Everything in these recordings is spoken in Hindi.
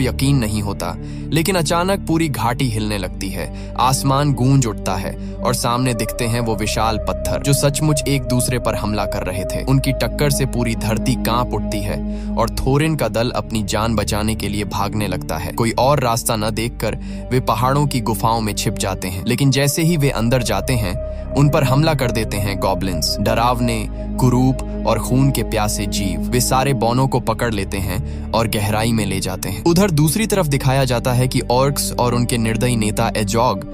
यकीन नहीं होता, लेकिन अचानक पूरी घाटी हिलने लगती है, आसमान गूंज उठता है और सामने दिखते हैं वो विशाल पत्थर जो सचमुच एक दूसरे पर हमला कर रहे थे। उनकी टक्कर से पूरी धरती कांप उठती है और थोरिन का दल अपनी जान बचाने के लिए भागने लगता है। कोई और रास्ता न देखकर वे पहाड़ों की गुफाओं में छिप जाते हैं, लेकिन जैसे ही वे अंदर जाते हैं उन पर हमला कर देते हैं गॉब्लिन्स, डरावने, कुरूप और खून के प्यासे जीव। वे सारे बौनों को पकड़ लेते हैं और गहराई में ले जाते हैं। उधर दूसरी तरफ दिखाया जाता है कि ऑर्क्स और उनके निर्दयी नेता एजॉग,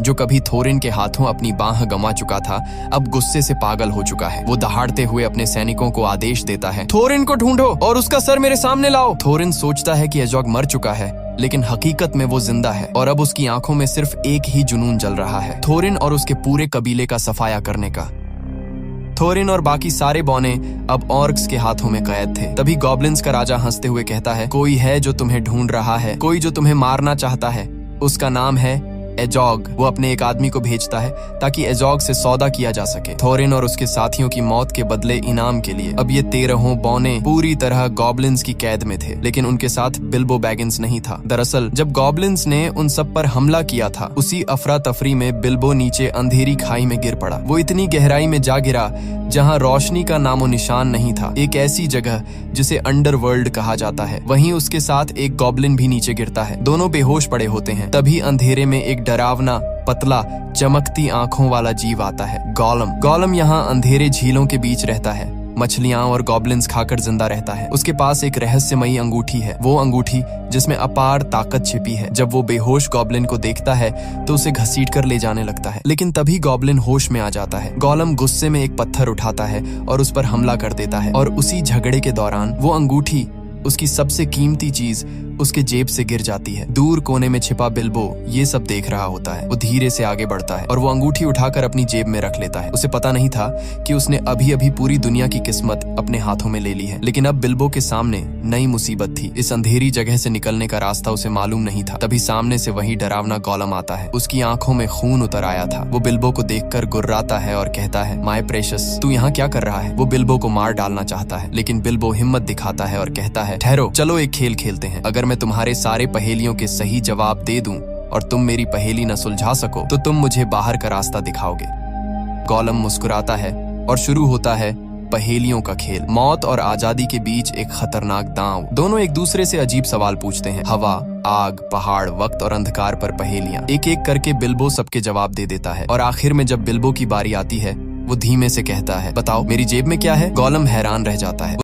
जो कभी थोरिन के हाथों अपनी बाह गंवा चुका था, अब गुस्से से पागल हो चुका है। वो दहाड़ते हुए अपने सैनिकों को आदेश देता है, थोरिन को ढूंढो और उसका सर मेरे सामने लाओ। थोरिन सोचता है कि एजॉग मर चुका है, लेकिन हकीकत में वो जिंदा है और अब उसकी आंखों में सिर्फ एक ही जुनून जल रहा है, थोरिन और उसके पूरे कबीले का सफाया करने का। थोरिन और बाकी सारे बौने अब ऑर्क्स के हाथों में कैद थे। तभी गॉब्लिन्स का राजा हंसते हुए कहता है, कोई है जो तुम्हें ढूंढ रहा है, कोई जो तुम्हें मारना चाहता है। उसका नाम है एजॉग। वो अपने एक आदमी को भेजता है ताकि एजॉग से सौदा किया जा सके, थोरिन और उसके साथियों की मौत के बदले इनाम के लिए। अब ये 13 बौने पूरी तरह गॉब्लिन्स की कैद में थे, लेकिन उनके साथ बिल्बो बैगिंस नहीं था। दरअसल जब गॉब्लिन्स ने उन सब पर हमला किया था, उसी अफरा तफरी में बिल्बो नीचे अंधेरी खाई में गिर पड़ा। वो इतनी गहराई में जा गिरा जहां रोशनी का नामो निशान नहीं था, एक ऐसी जगह जिसे अंडरवर्ल्ड कहा जाता है। वहीं उसके साथ एक गॉब्लिन भी नीचे गिरता है। दोनों बेहोश पड़े होते हैं। तभी अंधेरे में एक डरावना, पतला, चमकती आंखों वाला जीव आता है, गोलम। गोलम यहाँ अंधेरे झीलों के बीच रहता है, मछलियां और गॉब्लिन्स खाकर जिंदा रहता है। उसके पास एक रहस्यमयी अंगूठी है, वो अंगूठी जिसमें अपार ताकत छिपी है। जब वो बेहोश गॉब्लिन को देखता है तो उसे घसीट कर ले जाने लगता है, लेकिन तभी गॉब्लिन होश में आ जाता है। गोलम गुस्से में एक पत्थर उठाता है और उस पर हमला कर देता है और उसी झगड़े के दौरान वो अंगूठी, उसकी सबसे कीमती चीज, उसके जेब से गिर जाती है। दूर कोने में छिपा बिल्बो ये सब देख रहा होता है। वो धीरे से आगे बढ़ता है और वो अंगूठी उठाकर अपनी जेब में रख लेता है। उसे पता नहीं था कि उसने अभी अभी पूरी दुनिया की किस्मत अपने हाथों में ले ली है, लेकिन अब बिल्बो के सामने नई मुसीबत थी। इस अंधेरी जगह से निकलने का रास्ता उसे मालूम नहीं था। तभी सामने से वही डरावना गोलम आता है। उसकी आंखों में खून उतर आया था। वो बिल्बो को देखकर गुर्राता है और कहता है, माय प्रेशस, तू यहाँ क्या कर रहा है? वो बिल्बो को मार डालना चाहता है, लेकिन बिल्बो हिम्मत दिखाता है और कहता है, ठहरो, चलो एक खेल खेलते हैं। अगर मैं तुम्हारे सारे पहेलियों के सही जवाब दे दूं और तुम मेरी पहेली न सुलझा सको तो तुम मुझे बाहर का रास्ता दिखाओगे। गोलम मुस्कुराता है और शुरू होता है पहेलियों का खेल। मौत और आजादी के बीच एक खतरनाक दांव। दोनों एक दूसरे से अजीब सवाल पूछते हैं। हवा, आग, पहाड़, वक्त और अंधकार पर पहेलियां। एक एक करके बिल्बो सबके जवाब दे देता है और आखिर में जब बिल्बो की बारी आती है वो धीमे से कहता है, बताओ मेरी जेब में क्या है? गोलम हैरान रह जाता है।